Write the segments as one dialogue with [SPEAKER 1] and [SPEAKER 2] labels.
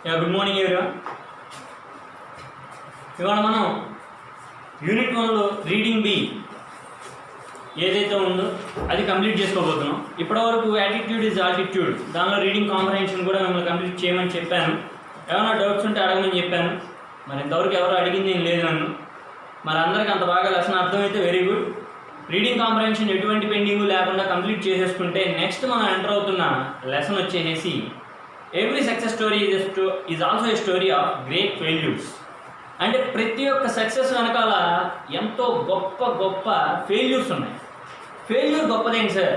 [SPEAKER 1] Good morning everyone. ఇవాళ మనం unit 1లో reading B ఏదైతే ఉందో అది కంప్లీట్ చేసుకోబోతున్నాం. ఇప్పటివరకు యాటిట్యూడ్ ఈజ్ ఆల్టిట్యూడ్, దానిలో రీడింగ్ కాంప్రహెన్షన్ కూడా మిమ్మల్ని కంప్లీట్ చేయమని చెప్పాను. ఏమైనా డౌట్స్ ఉంటే అడగమని చెప్పాను. మరి ఇంతవరకు ఎవరు అడిగింది ఏం లేదు నన్ను. మరి అందరికీ అంత బాగా లెసన్ అర్థమైతే వెరీ గుడ్. రీడింగ్ కాంప్రహెన్షన్ ఎటువంటి పెండింగ్ లేకుండా కంప్లీట్ చేసేసుకుంటే నెక్స్ట్ మనం ఎంటర్ అవుతున్న లెసన్ వచ్చేసి every success story is also a story of great failures. అంటే ప్రతి ఒక్క సక్సెస్ వెనకాల ఎంతో గొప్ప గొప్ప ఫెయిల్యూర్స్ ఉన్నాయి. ఫెయిల్యూర్ గొప్పదేంటి సార్?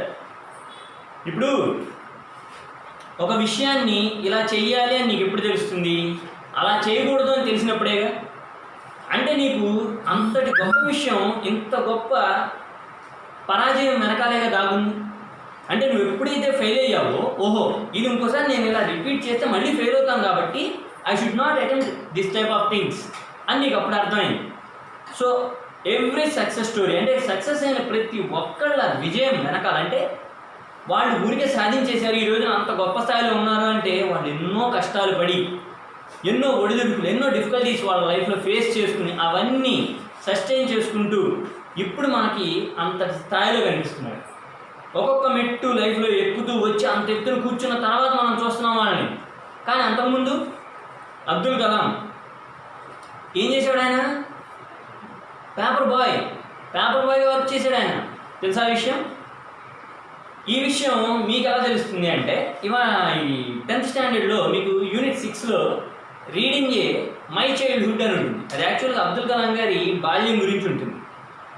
[SPEAKER 1] ఇప్పుడు ఒక విషయాన్ని ఇలా చెయ్యాలి అని నీకు ఎప్పుడు తెలుస్తుంది? అలా చేయకూడదు అని తెలిసినప్పుడేగా. అంటే నీకు అంతటి గొప్ప విషయం ఇంత గొప్ప పరాజయం వెనకాలేగా దాగుంది. అంటే నువ్వు ఎప్పుడైతే ఫెయిల్ అయ్యావో, ఓహో ఇది ఇంకోసారి నేను ఇలా రిపీట్ చేస్తే మళ్ళీ ఫెయిల్ అవుతాను కాబట్టి I should not attempt this type of things అని నీకు అప్పుడు అర్థమైంది. సో ఎవ్రీ సక్సెస్ స్టోరీ అంటే సక్సెస్ అయిన ప్రతి ఒక్కళ్ళ విజయం వెనకాల అంటే వాళ్ళు ఊరికే సాధించేశారు, ఈ రోజున అంత గొప్ప స్థాయిలో ఉన్నారు అంటే వాళ్ళు ఎన్నో కష్టాలు పడి, ఎన్నో ఒడిదుడుకులు, ఎన్నో డిఫికల్టీస్ వాళ్ళ లైఫ్లో ఫేస్ చేసుకుని అవన్నీ సస్టైన్ చేసుకుంటూ ఇప్పుడు మనకి అంత స్థాయిలో కనిపిస్తున్నారు. ఒక్కొక్క మెట్టు లైఫ్లో ఎక్కుతూ వచ్చి అంత ఎత్తున కూర్చున్న తర్వాత మనం చూస్తున్నాం వాళ్ళని. కానీ అంతకుముందు అబ్దుల్ కలాం ఏం చేశాడు? ఆయన పేపర్ బాయ్ వర్క్ చేశాడు. ఆయన తెలుసా విషయం? ఈ విషయం మీకు ఎలా తెలుస్తుంది అంటే ఇవాళ ఈ 10th స్టాండర్డ్లో మీకు యూనిట్ 6లో రీడింగ్ ఏ మై చైల్డ్హుడ్ అని ఉంటుంది. అది యాక్చువల్గా అబ్దుల్ కలాం గారి బాల్యం గురించి ఉంటుంది.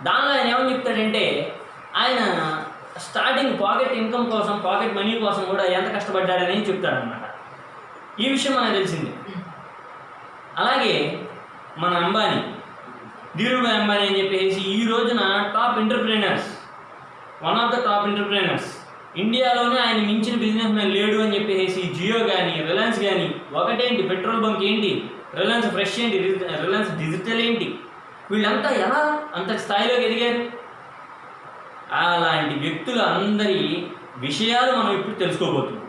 [SPEAKER 1] దానిలో ఆయన ఏమని చెప్తాడంటే ఆయన స్టార్టింగ్ పాకెట్ ఇన్కమ్ కోసం, పాకెట్ మనీ కోసం కూడా ఎంత కష్టపడ్డాడని చెప్తాడనమాట. ఈ విషయం మనకు తెలిసింది. అలాగే మన అంబానీ, ధీరుభాయ్ అంబానీ అని చెప్పేసి ఈ రోజున top entrepreneurs, one of the top entrepreneurs. ఇండియాలోనే ఆయన మించిన బిజినెస్ మ్యాన్ లేడు అని చెప్పేసి జియో కానీ, రిలయన్స్ కానీ, ఒకటేంటి పెట్రోల్ బంక్ ఏంటి, రిలయన్స్ ఫ్రెష్ ఏంటి, రిలయన్స్ డిజిటల్ ఏంటి, వీళ్ళంతా ఎలా అంత స్థాయిలోకి ఎదిగారు? అలాంటి వ్యక్తుల అందరి విషయాలు మనం ఇప్పుడు తెలుసుకోబోతున్నాం.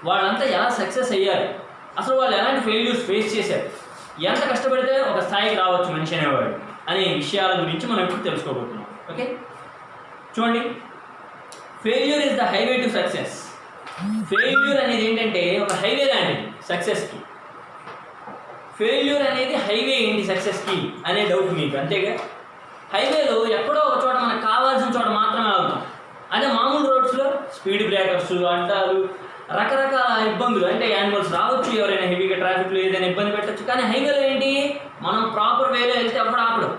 [SPEAKER 1] వాళ్ళంతా ఎలా సక్సెస్ అయ్యారు, అసలు వాళ్ళు ఎలాంటి ఫెయిల్యూర్స్ ఫేస్ చేశారు, ఎంత కష్టపడితే ఒక స్థాయికి రావచ్చు మనిషి అనేవాడు అనే విషయాల గురించి మనం ఇప్పుడు తెలుసుకోబోతున్నాం. ఓకే, చూడండి. Failure is the highway to success. Failure అనేది ఏంటంటే ఒక హైవే లాంటిది సక్సెస్కి. ఫెయిల్యూర్ అనేది హైవే ఏంటి సక్సెస్కి అనే డౌట్ మీకు, అంతేగా? హైవేలో ఎక్కడో ఒక చోట మనకు కావాల్సిన చోట మాత్రమే ఆగుతాం. అదే మామూలు రోడ్స్లో స్పీడ్ బ్రేకర్స్, అడ్డాలు, రకరకాల ఇబ్బందులు, అంటే యానిమల్స్ రావచ్చు, ఎవరైనా హెవీగా ట్రాఫిక్లో ఏదైనా ఇబ్బంది పెట్టచ్చు. కానీ హైవేలో ఏంటి, మనం ప్రాపర్ వేలో వెళ్తే అప్పుడు ఆపడం.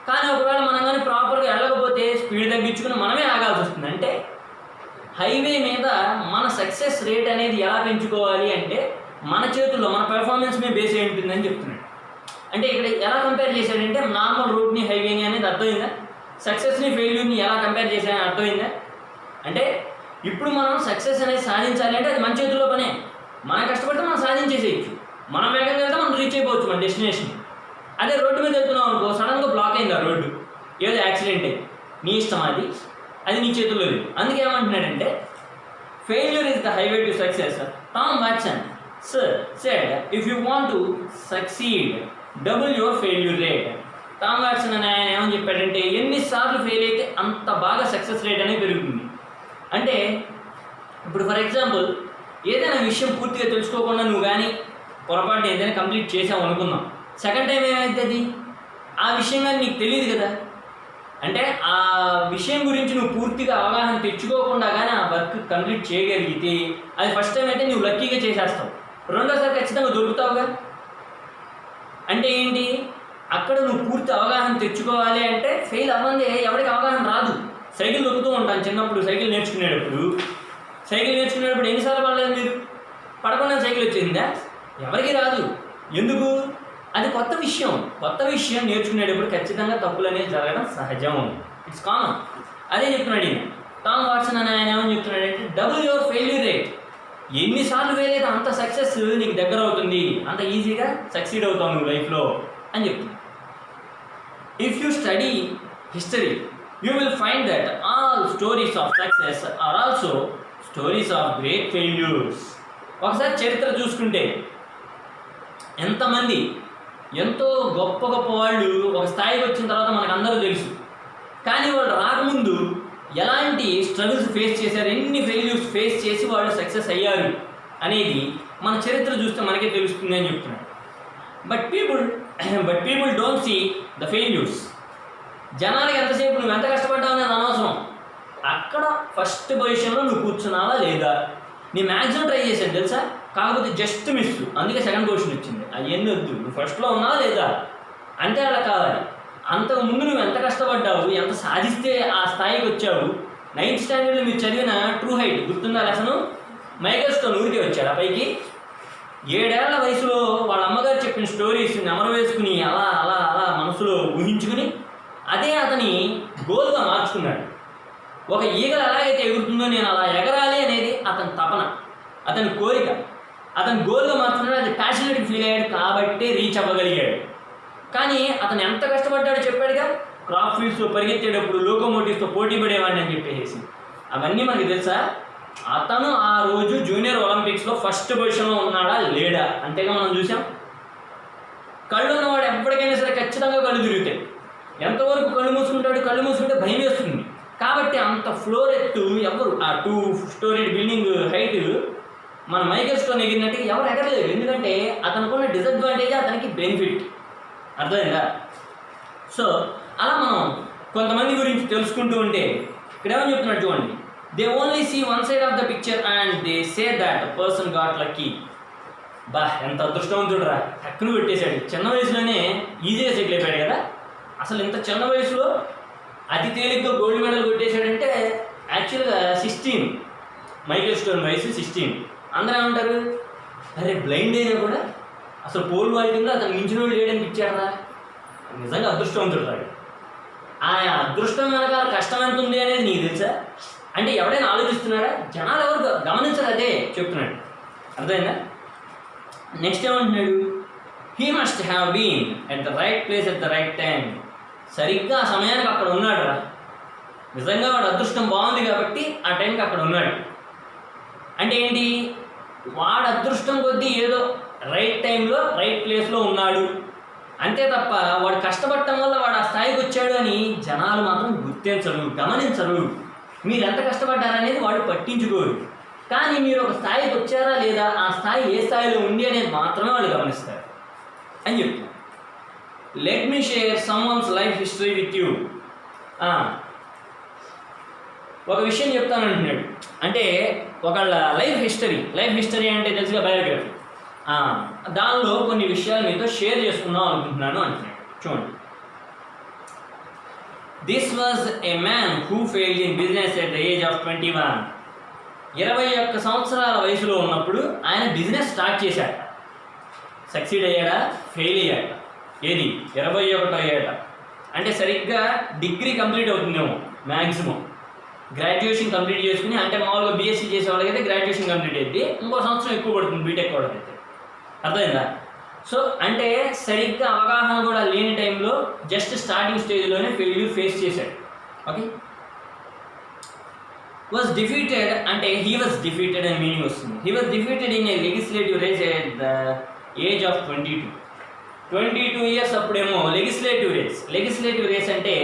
[SPEAKER 1] కానీ ఒకవేళ మనం కానీ ప్రాపర్గా వెళ్ళకపోతే స్పీడ్ తగ్గించుకుని మనమే ఆగాల్సి వస్తుంది. అంటే హైవే మీద మన సక్సెస్ రేట్ అనేది ఎలా పెంచుకోవాలి అంటే మన చేతుల్లో, మన పెర్ఫార్మెన్స్ మీద బేస్ అయి ఉంటుందని చెప్తున్నాడు. అంటే ఇక్కడ ఎలా కంపేర్ చేశాడంటే నార్మల్ రోడ్ని హైవేని అనేది అర్థమైందా? సక్సెస్ని ఫెయిల్యూర్ని ఎలా కంపేర్ చేశాడని అర్థమైందా? అంటే ఇప్పుడు మనం సక్సెస్ అనేది సాధించాలి అంటే అది మన చేతుల్లో పనే. మనం కష్టపడితే మనం సాధించేసేయచ్చు, మనం వేగంగా వెళ్తే మనం రీచ్ అయిపోవచ్చు మన డెస్టినేషన్. అదే రోడ్డు మీద వెళ్తున్నాం అనుకో, సడన్గా బ్లాక్ అయింది ఆ రోడ్డు, ఏదో యాక్సిడెంట్ అయింది, నీ ఇష్టం, అది నీ చేతుల్లో లేదు. అందుకే ఏమంటున్నాడంటే failure is the highway to success. Tom Watson said if you want to succeed double your failure rate. Tom Watson అని ఆయన ఏమని చెప్పాడంటే ఎన్నిసార్లు ఫెయిల్ అయితే అంత బాగా సక్సెస్ రేట్ అనేది పెరుగుతుంది. అంటే ఇప్పుడు ఫర్ ఎగ్జాంపుల్ ఏదైనా విషయం పూర్తిగా తెలుసుకోకుండా నువ్వు కానీ పొరపాటు ఏదైనా కంప్లీట్ చేసావు అనుకుందాం, సెకండ్ టైం ఏమవుతుంది? ఆ విషయం కానీ నీకు తెలియదు కదా. అంటే ఆ విషయం గురించి నువ్వు పూర్తిగా అవగాహన తెచ్చుకోకుండా కానీ ఆ వర్క్ కంప్లీట్ చేయగలిగితే అది ఫస్ట్ టైం అయితే నువ్వు లక్కీగా చేసేస్తావు, రెండోసారి ఖచ్చితంగా దొరుకుతావుగా. అంటే ఏంటి, అక్కడ నువ్వు పూర్తి అవగాహన తెచ్చుకోవాలి అంటే ఫెయిల్ అవ్వందే ఎవరికి అవగాహన రాదు. సైకిల్ దొరుకుతూ ఉంటాను చిన్నప్పుడు, సైకిల్ నేర్చుకునేటప్పుడు ఎన్నిసార్లు పడలేదు మీరు? పడకుండా సైకిల్ వచ్చేసిందా? ఎవరికి రాదు. ఎందుకు? అది కొత్త విషయం నేర్చుకునేటప్పుడు ఖచ్చితంగా తప్పులు అనేది జరగడం సహజం, ఇట్స్ కామన్. అదే చెప్తున్నాడు ఈయన. టామ్ వాట్సన్ అని ఆయన ఏమని చెప్తున్నాడంటే డబుల్ యువర్ ఫెయిల్యూర్ రేట్. ఎన్నిసార్లు వేయలేదు అంత సక్సెస్ నీకు దగ్గర అవుతుంది, అంత ఈజీగా సక్సీడ్ అవుతావు నువ్వు లైఫ్లో అని చెప్తున్నాడు. If you study history you will find that all stories of success or also stories of great failures. ఒకసారి చరిత్ర చూసుకుంటే ఎంతమంది ఎంతో గొప్ప గొప్ప వాళ్ళు ఒక స్థాయికి వచ్చిన తర్వాత మనకు అందరూ తెలుసు, కానీ వాళ్ళు రాకముందు ఎలాంటి స్ట్రగుల్స్ ఫేస్ చేశారు, ఎన్ని ఫెయిల్యూర్స్ ఫేస్ చేసి వాళ్ళు సక్సెస్ అయ్యారు అనేది మన చరిత్ర చూస్తే మనకే తెలుస్తుంది అని చెప్తున్నాడు. But people don't see the failures. జనాలకి ఎంతసేపు నువ్వు ఎంత కష్టపడ్డావు అనేది అనవసరం. అక్కడ ఫస్ట్ పొజిషన్లో నువ్వు కూర్చున్నావా లేదా. నీ మ్యాక్సిమం ట్రై చేశాను తెలుసా, కాకపోతే జస్ట్ మిస్, అందుకే సెకండ్ పొజిషన్ వచ్చింది. అవన్నీ వద్దు, నువ్వు ఫస్ట్లో ఉన్నావా లేదా అంటే అలా కావాలి. అంతకుముందు నువ్వు ఎంత కష్టపడ్డావు, ఎంత సాధిస్తే ఆ స్థాయికి వచ్చావు. 9th స్టాండర్డ్లో మీరు చదివిన ట్రూ హైట్ గుర్తుందా లెసను? మైకేల్ స్టోన్ ఊరికే వచ్చాడు ఆ పైకి. 7 ఏళ్ల వయసులో వాళ్ళ అమ్మగారు చెప్పిన స్టోరీస్ నెమరు వేసుకుని అలా అలా అలా మనసులో ఊహించుకుని అదే అతని గోల్గా మార్చుకున్నాడు. ఒక ఈగలు ఎలాగైతే ఎగురుతుందో నేను అలా ఎగరాలి అనేది అతని తపన, అతని కోరిక. అతని గోల్గా మార్చుకున్నాడు, అది ప్యాషనేట్గా ఫీల్ అయ్యాడు కాబట్టి రీచ్ అవ్వగలిగాడు. కానీ అతను ఎంత కష్టపడ్డాడో చెప్పాడుగా, క్రాప్ ఫీల్డ్స్లో పరిగెత్తేటప్పుడు లోకోమోటివ్స్తో పోటీ పడేవాడిని అని చెప్పేసి. అవన్నీ మనకి తెలుసా? అతను ఆ రోజు జూనియర్ ఒలింపిక్స్లో ఫస్ట్ పొజిషన్లో ఉన్నాడా లేడా అంతేగా మనం చూసాం. కళ్ళు ఉన్నవాడు ఎప్పటికైనా సరే ఖచ్చితంగా కళ్ళు తిరుగుతాయి. ఎంతవరకు కళ్ళు మూసుకుంటాడు, కళ్ళు మూసుకుంటే భయం వేస్తుంది. కాబట్టి అంత ఫ్లోర్ ఎత్తు ఎవరు, ఆ 2 స్టోరీ బిల్డింగ్ హైట్ మన మైకేల్ స్టోన్ ఎగిరినట్టు ఎవరు ఎగరలేదు. ఎందుకంటే అతనుకున్న డిసడ్వాంటేజ్ అతనికి బెనిఫిట్. అర్థమైందా? సో అలా మనం కొంతమంది గురించి తెలుసుకుంటూ ఉంటే ఇక్కడ ఏమని చెప్తున్నాడు చూడండి. They only see one side of the picture and they say that person got lucky. బా ఎంత అదృష్టవంతుడురా, టక్కును పెట్టేశాడు. చిన్న వయసులోనే ఈజీగా సెటిల్ అయిపోయాడు కదా. అసలు ఇంత చిన్న వయసులో అతి తేలిగ్గా గోల్డ్ మెడల్ కొట్టేశాడంటే యాక్చువల్గా 16, మైకేల్ స్టోన్ వయసు 16. అందరూ ఏమంటారు, అరే బ్లైండ్ అయినా కూడా అసలు పోల్ వాల్యూమ్లో అతను మించిన వాళ్ళు చేయడానికి ఇచ్చాడరా. నిజంగా అదృష్టవంతుడు రాడు. ఆ అదృష్టం వెనకాల కష్టం ఎంత ఉంది అనేది నీకు తెలుసా? అంటే ఎవడైనా ఆలోచిస్తున్నాడా? జనాలు ఎవరు గమనించరు, అదే చెప్తున్నాడు. అర్థమైందా? నెక్స్ట్ ఏమంటున్నాడు, he must have been at the right place at the right time. సరిగ్గా ఆ సమయానికి అక్కడ ఉన్నాడు రా. నిజంగా వాడు అదృష్టం బాగుంది కాబట్టి ఆ టైంకి అక్కడ ఉన్నాడు. అంటే ఏంటి, వాడు అదృష్టం కొద్దీ ఏదో రైట్ టైంలో రైట్ ప్లేస్లో ఉన్నాడు అంతే తప్ప వాడు కష్టపడటం వల్ల వాడు ఆ స్థాయికి వచ్చాడు అని జనాలు మాత్రం గుర్తించరు, గమనించరు. మీరు ఎంత కష్టపడ్డారనేది వాళ్ళు పట్టించుకోరు. కానీ మీరు ఒక స్థాయికి వచ్చారా లేదా, ఆ స్థాయి ఏ స్థాయిలో ఉంది అనేది మాత్రమే వాళ్ళు గమనిస్తారు అని చెప్తున్నారు. Let me share someone's life history with you. ఒక విషయం చెప్తానంటున్నాడు. అంటే ఒకళ్ళ లైఫ్ హిస్టరీ అంటే తెలుసుగా బయోగ్రఫీ. దానిలో కొన్ని విషయాలు మీతో షేర్ చేసుకుందాం అనుకుంటున్నాను అంటున్నాడు. చూడండి. This was a man who failed in business at the age of 21. 21 సంవత్సరాల వయసులో ఉన్నప్పుడు ఆయన బిజినెస్ స్టార్ట్ చేశాట. సక్సీడ్ అయ్యాడా, ఫెయిల్ అయ్యాట. ఏది 21 అయ్యాట. అంటే సరిగ్గా డిగ్రీ కంప్లీట్ అవుతుందేమో మ్యాక్సిమం. గ్రాడ్యుయేషన్ కంప్లీట్ చేసుకుని, అంటే మామూలుగా బీఎస్సీ చేసే వాళ్ళకైతే గ్రాడ్యుయేషన్ కంప్లీట్ అయింది, ఇంకో సంవత్సరం ఎక్కువ పడుతుంది బీటెక్ వాళ్ళకైతే. అర్థమైందా? సో అంటే సరిగ్గా అవగాహన కూడా లేని టైంలో జస్ట్ స్టార్టింగ్ స్టేజ్లోనే ఫెయిల్యూర్ ఫేస్ చేశాడు. ఓకే, వాజ్ డిఫీటెడ్ అంటే హీ వాజ్ డిఫీటెడ్ అని మీనింగ్ వస్తుంది. He was defeated in a legislative race at the age of 22 years. అప్పుడేమో లెజిస్లేటివ్ రేస్ అంటే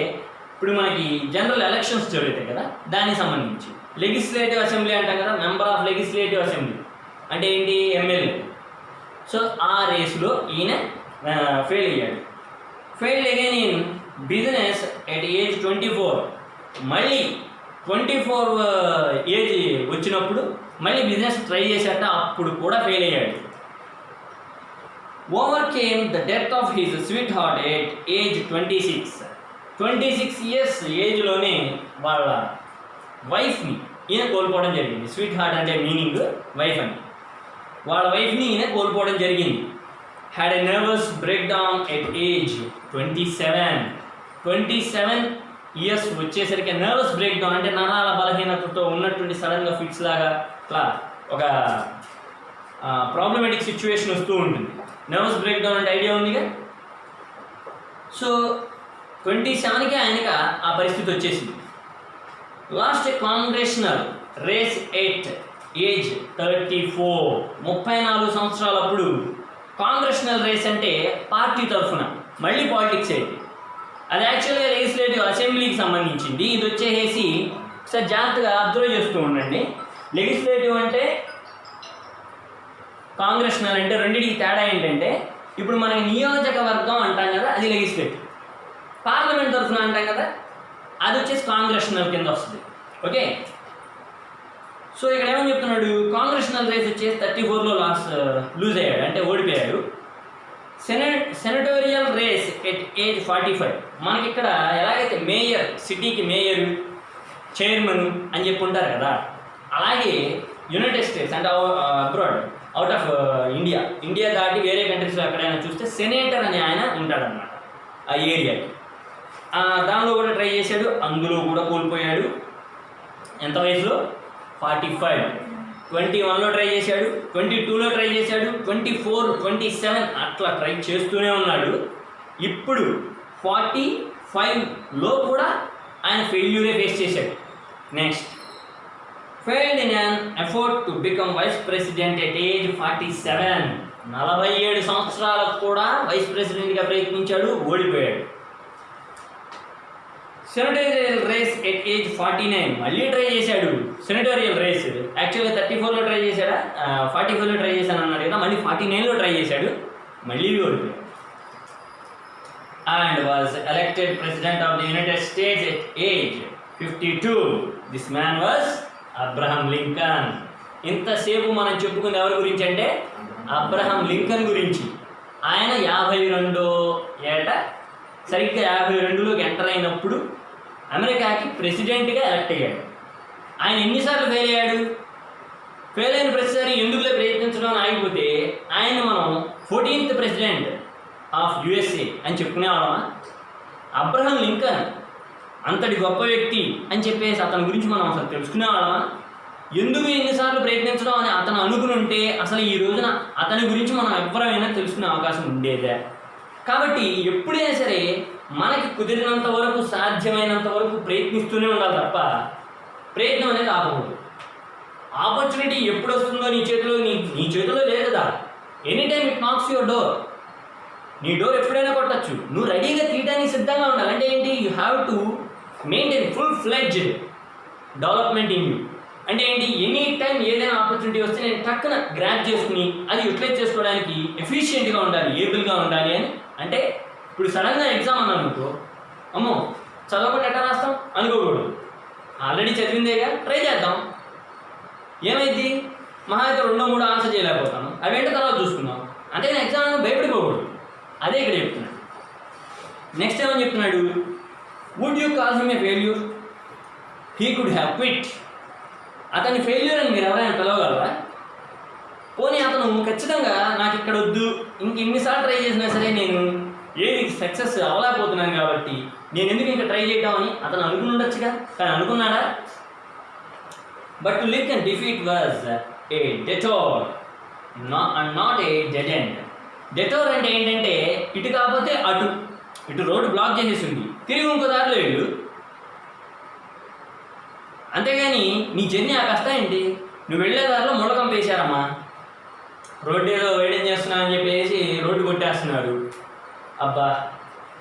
[SPEAKER 1] ఇప్పుడు మనకి జనరల్ ఎలక్షన్స్ జరుగుతాయి కదా, దానికి సంబంధించి. లెజిస్లేటివ్ అసెంబ్లీ అంటాం కదా, మెంబర్ ఆఫ్ లెజిస్లేటివ్ అసెంబ్లీ అంటే ఏంటి, ఎమ్మెల్యే. సో ఆ రేసులో ఈయన ఫెయిల్ అయ్యాడు. Failed again in business at age 24. మళ్ళీ 24 ఏజ్ వచ్చినప్పుడు మళ్ళీ బిజినెస్ ట్రై చేశాక అప్పుడు కూడా ఫెయిల్ అయ్యాడు. Overcame the death of his sweet heart at age 26 years ఏజ్లోనే వాళ్ళ వైఫ్ని ఈయన కోల్పోవడం జరిగింది. స్వీట్ హార్ట్ అంటే మీనింగ్ వైఫ్ అని. వాళ్ళ వైఫ్ని ఈయన కోల్పోవడం జరిగింది. Had a nervous break down at age 27 years వచ్చేసరికి నర్వస్ బ్రేక్ డౌన్ అంటే నరాల బలహీనతతో ఉన్నటువంటి సడన్గా ఫిట్స్ లాగా ఇట్లా ఒక ప్రాబ్లమేటిక్ సిచ్యువేషన్ వస్తూ ఉంటుంది. నర్వస్ బ్రేక్ డౌన్ అంటే ఐడియా ఉందిగా. సో 27కి ఆయనకి ఆ పరిస్థితి వచ్చేసింది. Lost congressional race at age 34. 34 సంవత్సరాలప్పుడు కాంగ్రెషనల్ రేస్ అంటే పార్టీ తరఫున, మళ్ళీ పాలిటిక్స్ అయితే అది యాక్చువల్గా లెజిస్లేటివ్ అసెంబ్లీకి సంబంధించింది. ఇది వచ్చేసి ఒకసారి జాగ్రత్తగా అబ్జర్వ్ చేస్తూ ఉండండి. లెజిస్లేటివ్ అంటే కాంగ్రెషనల్ అంటే రెండింటికి తేడా ఏంటంటే, ఇప్పుడు మనకి నియోజకవర్గం అంటాం కదా, అది లెజిస్లేటివ్. పార్లమెంట్ తరఫున అంటాం కదా, అది వచ్చేసి కాంగ్రెషనల్ కింద వస్తుంది. ఓకే, సో ఇక్కడ ఏమని చెప్తున్నాడు, కాంగ్రెషనల్ రేస్ వచ్చేసి 34లో లూజ్ అయ్యాడు, అంటే ఓడిపోయాడు. సెనటోరియల్ రేస్ ఎట్ ఏజ్ 45. మనకి ఇక్కడ ఎలాగైతే మేయర్, సిటీకి మేయర్, చైర్మన్ అని చెప్పి ఉంటారు కదా, అలాగే యునైటెడ్ స్టేట్స్ అంటే అబ్రాడ్, అవుట్ ఆఫ్ ఇండియా దాటి వేరే కంట్రీస్లో ఎక్కడైనా చూస్తే సెనేటర్ అని ఆయన ఉంటాడనమాట ఆ ఏరియాకి. దానిలో కూడా ట్రై చేశాడు, అందులో కూడా కోల్పోయాడు. ఎంత వయసులో? 45. 21లో ట్రై చేశాడు, 22లో ట్రై చేశాడు, 24, 27 అట్లా ట్రై చేస్తూనే ఉన్నాడు. ఇప్పుడు 45లో కూడా ఆయన ఫెయిల్యూరే ఫేస్ చేశాడు. Next, failed in an effort to become vice president at age 47. 47 సంవత్సరాలకు కూడా వైస్ ప్రెసిడెంట్గా ప్రయత్నించాడు, ఓడిపోయాడు. సెనటోరియల్ రేస్ ఎట్ ఏజ్ 49 మళ్ళీ ట్రై చేశాడు. సెనటోరియల్ రేస్ యాక్చువల్గా 34లో ట్రై చేశాడా, 45లో ట్రై చేశాను అన్నాడు కదా, మళ్ళీ 49లో ట్రై చేశాడు, మళ్ళీ ఓడిపోయాడు. And was elected president of the United states at age 52. This man was Abraham Lincoln. ఇంతసేపు మనం చెప్పుకుంది ఎవరి గురించి అంటే అబ్రహం లింకన్ గురించి. ఆయన 52వ ఏట సరిగ్గా 52లోకి ఎంటర్ అయినప్పుడు అమెరికాకి ప్రెసిడెంట్గా ఎలక్ట్ అయ్యాడు. ఆయన ఎన్నిసార్లు ఫెయిల్ అయ్యాడు? ఫెయిల్ అయిన ప్రతిసారి ఎందుకులే ప్రయత్నించడం ఆగిపోతే ఆయన మనం 14th ప్రెసిడెంట్ ఆఫ్ యుఎస్ఏ అని చెప్పుకునేవాళ్ళమా? అబ్రహం లింకన్ అంతటి గొప్ప వ్యక్తి అని చెప్పేసి అతని గురించి మనం అసలు తెలుసుకునేవాళ్ళమా? ఎందుకు ఎన్నిసార్లు ప్రయత్నించడం అని అతను అనుకుని ఉంటే అసలు ఈ రోజున అతని గురించి మనం ఎవరైనా తెలుసుకునే అవకాశం ఉండేదే. కాబట్టి ఎప్పుడైనా సరే మనకి కుదిరినంత వరకు, సాధ్యమైనంత వరకు ప్రయత్నిస్తూనే ఉండాలి తప్ప ప్రయత్నం అనేది ఆపకూడదు. ఆపర్చునిటీ ఎప్పుడు వస్తుందో నీ చేతిలో లేదు కదా. Any time it knocks your door. నీ డోర్ ఎప్పుడైనా కొట్టచ్చు, నువ్వు రెడీగా తీయడానికి సిద్ధంగా ఉండాలి. అంటే ఏంటి? You have to maintain full fledged development in you. అంటే ఏంటి? ఎనీ టైం ఏదైనా ఆపర్చునిటీ వస్తే నేను టక్కున గ్రాప్ చేసుకుని అది యూటిలైజ్ చేసుకోవడానికి ఎఫిషియెంట్గా ఉండాలి, ఏబుల్గా ఉండాలి అని. అంటే ఇప్పుడు సడన్గా ఎగ్జామ్ అన్నాను అనుకో, అమ్మో చదవకుండా ఎట్లా రాస్తాం అనుకోకూడదు. ఆల్రెడీ చదివిందేగా, ట్రై చేద్దాం. ఏమైంది? మహా అయితే 2-3 ఆన్సర్ చేయలేకపోతాను, అవేంటో తర్వాత చూసుకుందాం. అంటే నేను ఎగ్జామ్ భయపడిపోకూడదు. అదే ఇక్కడ చెప్తున్నాడు. నెక్స్ట్ ఏమని చెప్తున్నాడు? Would you call him a failure? He could have quit. అతని ఫెయిల్యూర్ అని మీరు ఎవరైనా పిలవగలరా? పోనీ అతను ఖచ్చితంగా నాకు ఇక్కడ వద్దు, ఎన్నిసార్లు ట్రై చేసినా సరే నేను ఏది సక్సెస్ అవ్వలేకపోతున్నాను కాబట్టి నేను ఎందుకు ఇంకా ట్రై చేయటం అని అతను అనుకుని ఉండొచ్చుగా, కానీ అనుకున్నాడా? But Lincoln defeat was a detour not a dead end. Detour అంటే ఏంటంటే ఇటు కాకపోతే అటు, ఇటు రోడ్డు బ్లాక్ చేసేసింది, తిరిగి ఇంకో దారిలో వెళ్ళు. అంతేగాని నీ జర్నీ ఆ కష్టం ఏంటి? నువ్వు వెళ్ళే దారిలో ముళ్ళకం వేశారమ్మా, రోడ్డు ఏదో వైడెన్ చేస్తున్నావు అని చెప్పేసి రోడ్డు కొట్టేస్తున్నారు. అబ్బా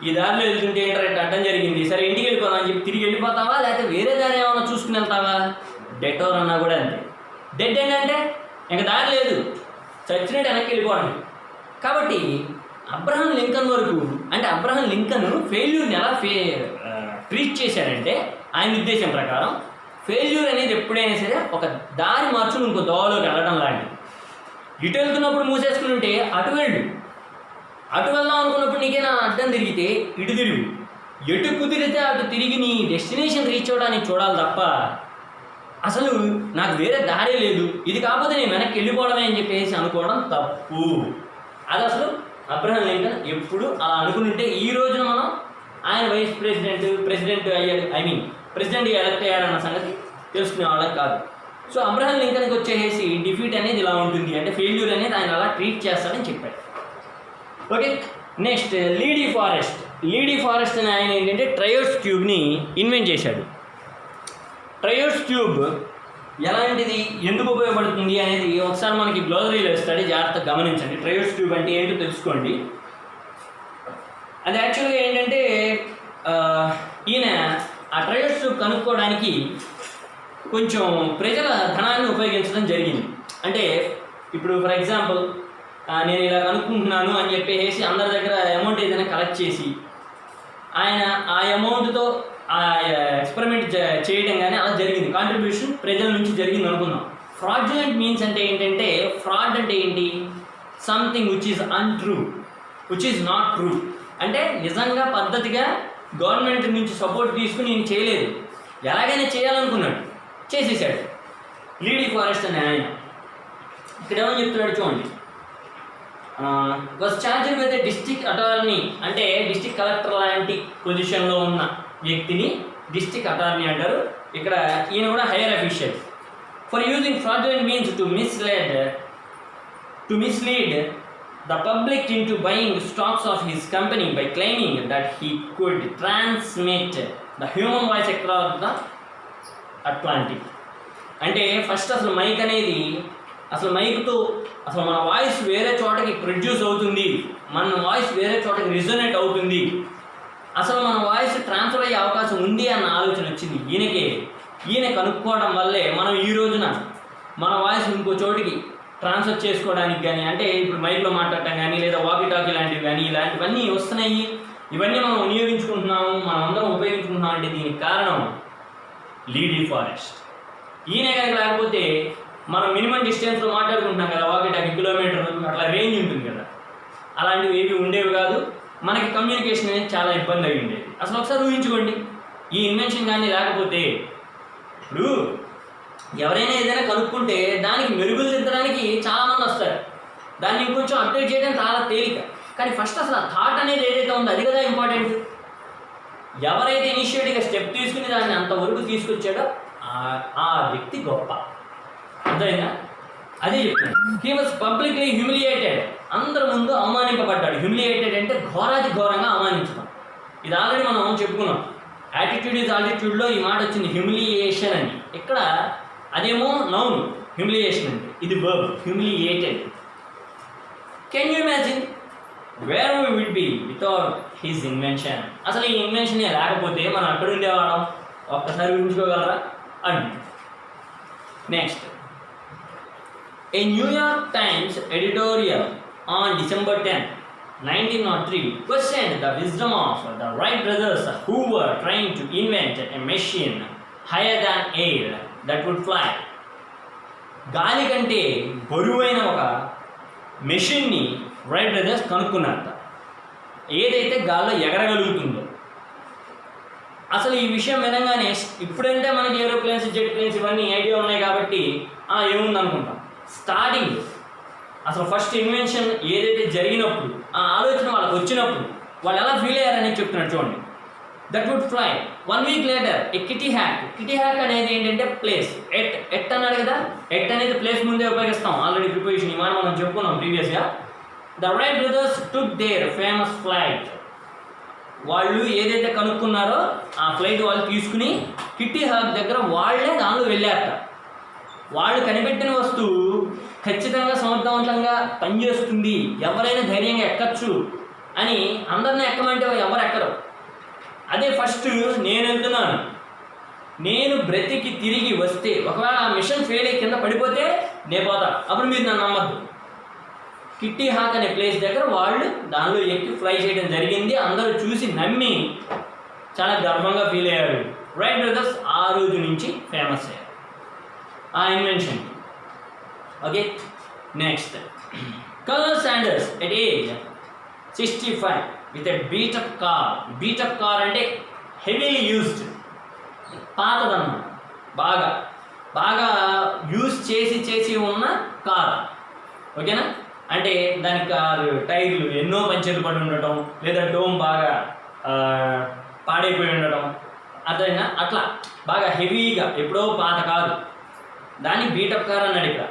[SPEAKER 1] ఈ దారిలో వెళ్తుంటే ఏంటంటే అడ్డం జరిగింది, సరే ఇంటికి వెళ్ళిపోదాం అని చెప్పి తిరిగి వెళ్ళిపోతావా, లేకపోతే వేరే దారి ఏమైనా చూసుకుని వెళ్తావా? డెటోర్ అన్నా కూడా అంతే. డెడ్ ఎండ్ అంటే ఇంకా దారి లేదు, చచ్చినట్టు వెనక్కి వెళ్ళిపోవడం. కాబట్టి అబ్రహం లింకన్ వరకు, అంటే అబ్రహం లింకన్ ఫెయిల్యూర్ని ఎలా ట్రీట్ చేశాడంటే ఆయన ఉద్దేశం ప్రకారం ఫెయిల్యూర్ అనేది ఎప్పుడైనా సరే ఒక దారి మార్చుకుని ఇంకో దోవలోకి వెళ్ళడం లాంటిది. ఇటు వెళ్తున్నప్పుడు మూసేసుకుని ఉంటే అటు వెళ్ళు, అటు వెళ్దాం అనుకున్నప్పుడు నీకేనా అడ్డం తిరిగితే ఇటు తిరుగు, ఎటు కుదిరితే అటు తిరిగి నీ డెస్టినేషన్ రీచ్ అవ్వడానికి చూడాలి తప్ప అసలు నాకు వేరే దారే లేదు, ఇది కాకపోతే నేను వెనక్కి వెళ్ళిపోవడమే అని చెప్పేసి అనుకోవడం తప్పు. అది అసలు అబ్రహం లింకన్ ఎప్పుడు అలా అనుకుంటే ఈ రోజున మనం ఆయన వైస్ ప్రెసిడెంట్ అయ్యాడు, ప్రెసిడెంట్గా ఎలక్ట్ అయ్యాడన్న సంగతి తెలుసుకునే వాళ్ళకి కాదు. సో అబ్రహం లింకన్కి వచ్చేసి డిఫీట్ అనేది ఇలా ఉంటుంది, అంటే ఫెయిల్యూర్ అనేది ఆయన అలా ట్రీట్ చేస్తాడని చెప్పాడు. ఓకే, నెక్స్ట్ లీడీ ఫారెస్ట్ అని ఆయన ఏంటంటే ట్రయోడ్స్ ట్యూబ్ని ఇన్వెంట్ చేశాడు. ట్రయోడ్స్ ట్యూబ్ ఎలాంటిది, ఎందుకు ఉపయోగపడుతుంది అనేది ఒకసారి మనకి గ్లోజరీలో ఇస్తాడు, జాగ్రత్తగా గమనించండి. ట్రయోడ్స్ ట్యూబ్ అంటే ఏంటో తెలుసుకోండి. అది యాక్చువల్గా ఏంటంటే ఈయన ఆ ట్రయోడ్స్ ట్యూబ్ కనుక్కోవడానికి కొంచెం ప్రజల ధనాన్ని ఉపయోగించడం జరిగింది. అంటే ఇప్పుడు ఫర్ ఎగ్జాంపుల్ నేను ఇలా కనుక్కుంటున్నాను అని చెప్పేసి అందరి దగ్గర అమౌంట్ ఏదైనా కలెక్ట్ చేసి ఆయన ఆ అమౌంట్తో ఆ ఎక్స్పెరిమెంట్ చేయడం కానీ అలా జరిగింది. కాంట్రిబ్యూషన్ ప్రజల నుంచి జరిగింది అనుకుందాం. ఫ్రాడ్యులెంట్ మీన్స్ అంటే ఏంటంటే, ఫ్రాడ్ అంటే ఏంటి, something which is untrue, which is not true. అంటే నిజంగా పద్ధతిగా గవర్నమెంట్ నుంచి సపోర్ట్ తీసుకుని నేను చేయలేదు, ఎలాగైనా చేయాలనుకున్నాడు, చేసేసాడు. లీడీ ఫారెస్ట్ అనే ఆయన ఇక్కడ ఏమని చెప్తున్నాడు చూడండి. Was charged with district attorney, అంటే డిస్ట్రిక్ట్ కలెక్టర్ లాంటి పొజిషన్లో ఉన్న వ్యక్తిని డిస్ట్రిక్ట్ అటార్నీ అంటారు. ఇక్కడ ఈయన కూడా higher official. For using fraudulent means to mislead the public into buying stocks of his company by claiming that he could transmit the human voice across the Atlantic. అంటే first అసలు mic అనేది, అసలు మైక్తో అసలు మన వాయిస్ వేరే చోటకి produce అవుతుంది, మన వాయిస్ వేరే చోటకి రిజొనేట్ అవుతుంది, అసలు మన వాయిస్ ట్రాన్స్ఫర్ అయ్యే అవకాశం ఉంది అన్న ఆలోచన వచ్చింది ఈయనకే. ఈయన కనుక్కోవడం వల్లే మనం ఈ రోజున మన వాయిస్ ఇంకో చోటికి ట్రాన్స్ఫర్ చేసుకోవడానికి కానీ, అంటే ఇప్పుడు మైక్లో మాట్లాడటం కానీ లేదా వాకీ టాకీ లాంటివి కానీ ఇలాంటివన్నీ వస్తున్నాయి. ఇవన్నీ మనం వినియోగించుకుంటున్నాము, మనం అందరం ఉపయోగించుకుంటున్నాం. అంటే దీనికి కారణం లీడీ ఫారెస్ట్. ఈయనే కనుక లేకపోతే మనం మినిమం డిస్టెన్స్లో మాట్లాడుకుంటున్నాం కదా, వాకీ టాకీ కిలోమీటర్లు అట్లా రేంజ్ ఉంటుంది కదా, అలాంటివి ఏవి ఉండేవి కాదు. మనకి కమ్యూనికేషన్ అనేది చాలా ఇబ్బంది అయి ఉండేది. అసలు ఒకసారి ఊహించుకోండి, ఈ ఇన్వెన్షన్ కానీ లేకపోతే ఇప్పుడు ఎవరైనా ఏదైనా కనుక్కుంటే దానికి మెరుగులు దిద్దడానికి చాలామంది వస్తారు, దాన్ని ఇంకొంచెం అప్డేట్ చేయడం చాలా తేలిక. కానీ ఫస్ట్ అసలు ఆ థాట్ అనేది ఏదైతే ఉందో అది కదా ఇంపార్టెంట్. ఎవరైతే ఇనిషియేటివ్గా స్టెప్ తీసుకుని దాన్ని అంతవరకు తీసుకొచ్చాడో ఆ వ్యక్తి గొప్ప. అర్థమైందా? అదే చెప్తున్నాను. హీ వాజ్ పబ్లిక్లీ హ్యూమిలియేటెడ్, అందరి ముందు అవమానింపబడ్డాడు. హ్యూమిలియేటెడ్ అంటే ఘోరాది ఘోరంగా అవమానించడం. ఇది ఆల్రెడీ మనం చెప్పుకున్నాం. యాటిట్యూడ్ ఈజ్ ఆల్టిట్యూడ్లో ఈ మాట వచ్చింది, హ్యూమిలియేషన్ అని. ఇక్కడ అదేమో నౌన్ హ్యూమిలియేషన్ అంటే, ఇది verb humiliated. Can you imagine where we will be without his invention? అసలు ఈ ఇన్వెన్షన్ లేకపోతే మనం ఎక్కడ ఉండేవాళ్ళం ఒక్కసారి ఊహించుకోగలరా అండి. Next, a New York Times editorial on December 10, 1903 questioned the wisdom of the Wright brothers who were trying to invent a machine higher than air that would fly. గాలి కంటే బరువైన ఒక మెషిన్ని రైట్ బ్రదర్స్ కనుక్కున్నారట, ఏదైతే గాల్లో ఎగరగలుగుతుందో. అసలు ఈ విషయం వినగానే ఇప్పుడంటే మనకి ఏరోప్లేన్స్, జెట్ ప్లేన్స్ ఇవన్నీ ఐడియా ఉన్నాయి కాబట్టి ఏముంది అనుకుంటాం. స్టార్టింగ్ అసలు ఫస్ట్ ఇన్వెన్షన్ ఏదైతే జరిగినప్పుడు ఆ ఆలోచన వాళ్ళకి వచ్చినప్పుడు వాళ్ళు ఎలా ఫీల్ అయ్యారనేది చెప్తున్నారు చూడండి. That would fly 1 week later a Kitty Hawk. Kitty Hawk అనేది ఏంటంటే ప్లేస్. ఎట్ అన్నాడు కదా, ఎట్ అనేది ప్లేస్ ముందే ఉపయోగిస్తాం. ఆల్రెడీ ప్రిపోజిషన్ ఈ మాట మనం చెప్పుకున్నాం ప్రీవియస్గా. The right brothers took there famous flight. వాళ్ళు ఏదైతే కనుక్కున్నారో ఆ ఫ్లైట్ వాళ్ళు తీసుకుని కిటీ హ్యాక్ దగ్గర వాళ్ళే దానిలో వెళ్ళారట. వాళ్ళు కనిపెట్టిన వస్తువు ఖచ్చితంగా సమర్థవంతంగా పనిచేస్తుంది, ఎవరైనా ధైర్యంగా ఎక్కచ్చు అని అందరినీ ఎక్కమంటే ఎవరు ఎక్కరు. అదే ఫస్ట్ నేను వెళ్తున్నాను, నేను బ్రతికి తిరిగి వస్తే ఒకవేళ ఆ మిషన్ ఫెయిల్ అయ్యి కింద పడిపోతే నేను పోతా, అప్పుడు మీరు నన్ను నమ్మద్దు. కిట్టి హాక్ అనే ప్లేస్ దగ్గర వాళ్ళు దానిలో ఎక్కి ఫ్లై చేయడం జరిగింది. అందరూ చూసి నమ్మి చాలా గర్వంగా ఫీల్ అయ్యారు. రైట్ బ్రదర్స్ ఆ రోజు నుంచి ఫేమస్ అయ్యారు ఆ invention. Okay, next, colonel Sanders at age 65 with a beat up car. Beat up car అంటే హెవీలీ యూజ్డ్, పాతదన్నమాట, బాగా బాగా యూజ్ చేసి ఉన్న కార్. ఓకేనా? అంటే దానికి కారు టైర్లు ఎన్నో పంచర్లు పడి ఉండటం, లేదా డోమ్ బాగా పాడైపోయి ఉండటం, అర్థమైనా అట్లా బాగా హెవీగా ఎప్పుడో పాత కారు, దాన్ని బీటప్ కార్ అన్నాడు. ఇక్కడ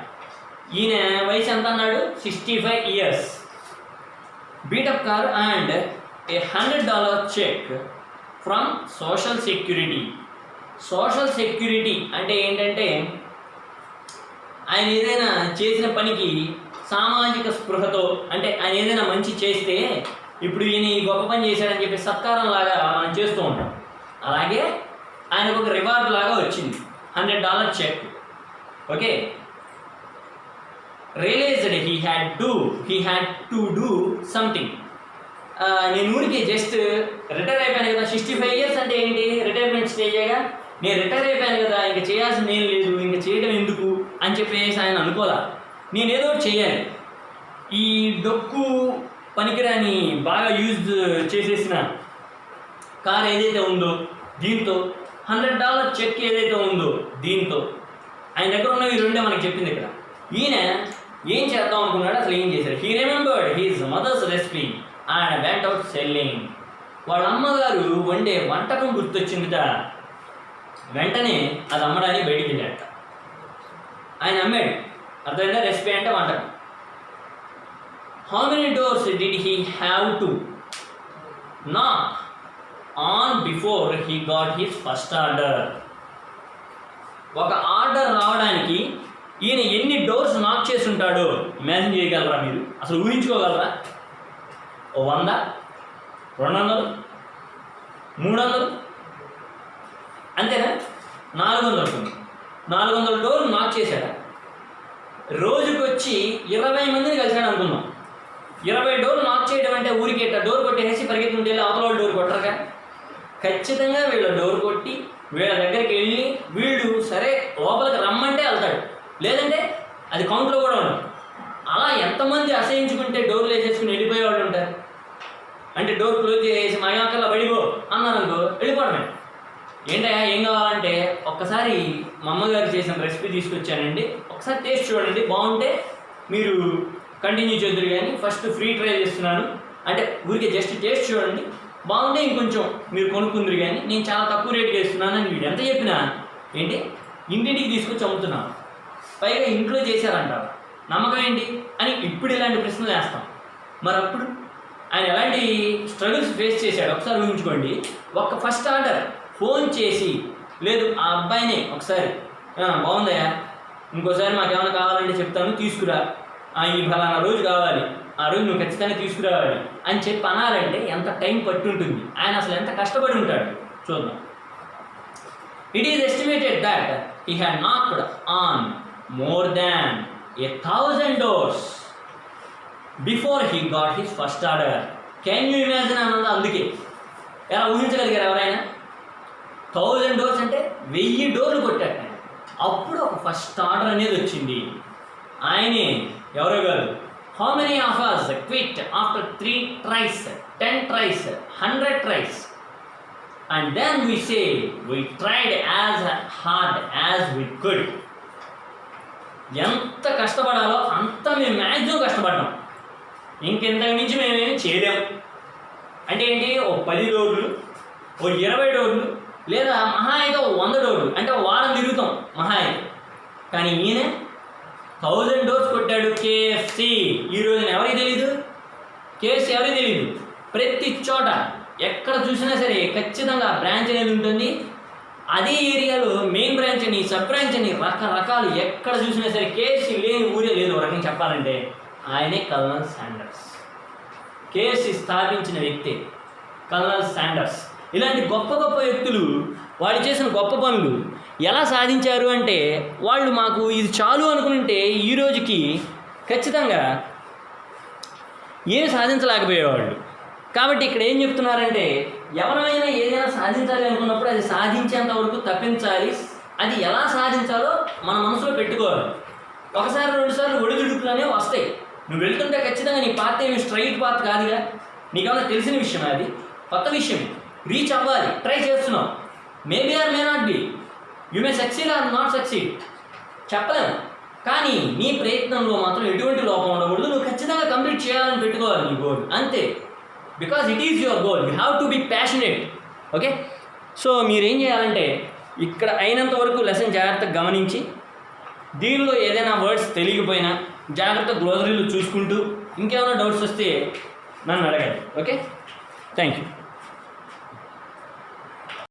[SPEAKER 1] ఈయన వయసు ఎంత అన్నాడు? 65 years. Beat up car and a $100 check from social security. Social security అంటే ఏంటంటే ఆయన ఏదైనా చేసిన పనికి సామాజిక స్పృహతో, అంటే ఆయన ఏదైనా మంచి చేస్తే ఇప్పుడు ఈయన ఈ గొప్ప పని చేశాడని చెప్పి సత్కారం లాగా మనం చేస్తూ ఉంటాం. అలాగే ఆయనకు ఒక రివార్డ్ లాగా వచ్చింది, $100 cheque. Okay, realised he had to do something. నేను ఊరికి జస్ట్ రిటైర్ అయిపోయాను కదా, 65 years అంటే ఏంటి, రిటైర్మెంట్ స్టేజేగా. నేను రిటైర్ అయిపోయాను కదా, ఇంక చేయాల్సింది ఏం లేదు, ఇంక చేయడం ఎందుకు అని చెప్పేసి ఆయన అనుకోలే. నేను ఏదో ఒకటి చేయాలి. ఈ డొక్కు పనికిరాని బాగా యూజ్ చేసేసిన కార్ ఏదైతే ఉందో దీంతో, $100 చెక్ ఏదైతే ఉందో దీంతో, ఆయన దగ్గర ఉన్నవి ఈ రెండే మనకి చెప్పింది ఇక్కడ. ఈయన ఏం చేద్దాం అనుకున్నాడు, అసలు ఏం చేశాడు. He remembered his mothers recipe and went out selling. వాళ్ళ అమ్మగారు వండే వంటకం గుర్తొచ్చిందిట. వెంటనే అది అమ్మడానికి బయటికి వెళ్ళాట. ఆయన అమ్మాడు. అర్థమైందా? రెసిపీ అంటే వంటకం. How many doors did he have to knock on before he got his first order. ఒక ఆర్డర్ రావడానికి ఈయన ఎన్ని డోర్స్ నాక్ చేసి ఉంటాడో ఇమాజిన్ చేయగలరా మీరు? అసలు ఊహించుకోగలరా? 100, 200, 300, అంతేనా? 400 డోర్లు నాక్ చేశాడా? రోజుకి వచ్చి 20 మందిని కలిశాడు అనుకుందాం. 20 డోర్లు నాక్ చేయడం అంటే ఊరికి ఎట్లా డోర్ కొట్టేసి పరిగెత్తుంటే అవతల డోర్ కొట్టరుగా. ఖచ్చితంగా వీళ్ళ డోర్ కొట్టి వీళ్ళ దగ్గరికి వెళ్ళి వీళ్ళు సరే లోపలికి రమ్మంటే వెళ్తాడు, లేదంటే అది కౌంట్లో కూడా ఉండదు. అలా ఎంతమంది అసహించుకుంటే డోర్లు వేసేసుకుని వెళ్ళిపోయే వాళ్ళు ఉంటారు. అంటే డోర్ క్లోజ్ చేసి మా అక్కలా బడిపో అన్నారు అనుకో, వెళ్ళిపోవడమే. ఏంటయ్యా ఏం కావాలంటే, ఒక్కసారి మా అమ్మగారు చేసిన రెసిపీ తీసుకొచ్చానండి, ఒకసారి టేస్ట్ చూడండి, బాగుంటే మీరు కంటిన్యూ చేద్దరు, కానీ ఫస్ట్ ఫ్రీ ట్రయల్ చేస్తున్నాను అంటే ఊరికే జస్ట్ టేస్ట్ చూడండి, బాగుంటే ఇంకొంచెం మీరు కొనుక్కుందరు, కానీ నేను చాలా తక్కువ రేటుకి వేస్తున్నాను అని వీడు ఎంత చెప్పినా ఏంటి ఇంటింటికి తీసుకొచ్చి అమ్ముతున్నాను, పైగా ఇంట్లో చేశారంటారు, నమ్మకం ఏంటి అని ఇప్పుడు ఇలాంటి ప్రశ్నలు వేస్తాం. మరి అప్పుడు ఆయన ఎలాంటి స్ట్రగుల్స్ ఫేస్ చేశాడు ఒకసారి ఊహించుకోండి. ఒక్క ఫస్ట్ ఆర్డర్ ఫోన్ చేసి, లేదు ఆ అబ్బాయినే ఒకసారి బాగుందయ్యా, ఇంకోసారి మాకేమైనా కావాలంటే చెప్తాను తీసుకురా, ఈ ఫలానా రోజు కావాలి, ఆ రోజు నువ్వు ఖచ్చితంగా తీసుకురావాలి అని చెప్పి అనాలంటే ఎంత టైం పట్టుంటుంది, ఆయన అసలు ఎంత కష్టపడి ఉంటాడు చూద్దాం. It is estimated that he had knocked on more than 1,000 doors before he got his first order. Can you imagine అన్నది? అందుకే ఎలా ఊహించగలిగారు ఎవరైనా? 1000 doors అంటే 1000 డోర్లు కొట్టాట. అప్పుడు ఒక ఫస్ట్ ఆర్డర్ అనేది వచ్చింది. ఆయనే ఎవరో కాదు. How many of us quit after 3 tries, 10 tries, 100 tries, and then we say we tried as hard as we could. ఎంత కష్టపడాలో అంత మేము మ్యాక్సిమం కష్టపడ్డాం, ఇంకెంతకు మించి మేమేమి చేయలేము. అంటే ఏంటి, ఓ 10 డోర్లు, ఓ 20 డోర్లు, లేదా మహా అయితే 100 డోర్లు, అంటే ఓ వారం తిరుగుతాం మహా అయితే. కానీ ఈయన 1000 డోర్స్ కొట్టాడు. KFC ఈరోజు ఎవరికి తెలీదు? KFC ఎవరికి తెలీదు? ప్రతి చోట ఎక్కడ చూసినా సరే ఖచ్చితంగా బ్రాంచ్ అనేది ఉంటుంది. అదే ఏరియాలో మెయిన్ బ్రాంచ్ అని, సబ్ బ్రాంచ్ అని, రకరకాలు ఎక్కడ చూసినా సరే KFC లేని ఊరే లేదు. ఒక రకంగా చెప్పాలంటే ఆయనే కల్నల్ శాండర్స్. KFC స్థాపించిన వ్యక్తి కల్నల్ శాండర్స్. ఇలాంటి గొప్ప గొప్ప వ్యక్తులు వాళ్ళు చేసిన గొప్ప పనులు ఎలా సాధించారు అంటే, వాళ్ళు మాకు ఇది చాలు అనుకుంటే ఈ రోజుకి ఖచ్చితంగా ఏమి సాధించలేకపోయేవాళ్ళు. కాబట్టి ఇక్కడ ఏం చెప్తున్నారంటే, ఎవరైనా ఏదైనా సాధించాలి అనుకున్నప్పుడు అది సాధించేంత వరకు తప్పించాలి. అది ఎలా సాధించాలో మన మనసులో పెట్టుకోవాలి. ఒకసారి 2 సార్లు ఒడిదుడుకులు అనేవి వస్తాయి. నువ్వు వెళ్తుంటే ఖచ్చితంగా నీ పాత్ ఏమి స్ట్రైట్ పాత్ కాదుగా, నీకేమైనా తెలిసిన విషయం, అది కొత్త విషయం, రీచ్ అవ్వాలి, ట్రై చేస్తున్నావు. Maybe or may not be, you may succeed or not succeed, చెప్పలేము. కానీ నీ ప్రయత్నంలో మాత్రం ఎటువంటి లోపం ఉండకూడదు. నువ్వు ఖచ్చితంగా కంప్లీట్ చేయాలని పెట్టుకోవాలి నీ గోల్, అంతే. Because it is your goal, you have to be passionate. Okay, so మీరేం చేయాలంటే ఇక్కడ అయినంత వరకు లెసన్ జాగ్రత్తగా గమనించి, దీనిలో ఏదైనా వర్డ్స్ తెలియకపోయినా జాగ్రత్త గ్లోజరీలు చూసుకుంటూ, ఇంకేమైనా డౌట్స్ వస్తే నన్ను అడగండి. Okay, thank you.